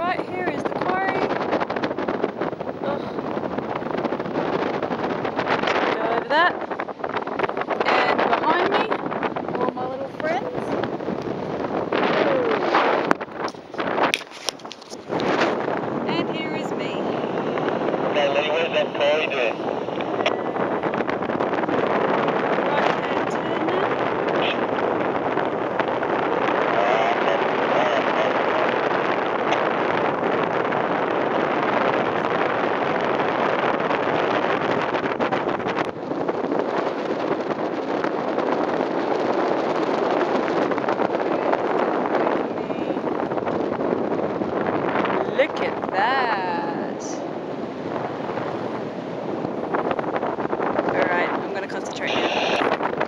right here is the quarry. Ugh. Go over that. And behind me, all my little friends. And here is me. Okay, Lee, where's that quarry doing? Right-hand turn now. Look at that. Alright, I'm going to concentrate.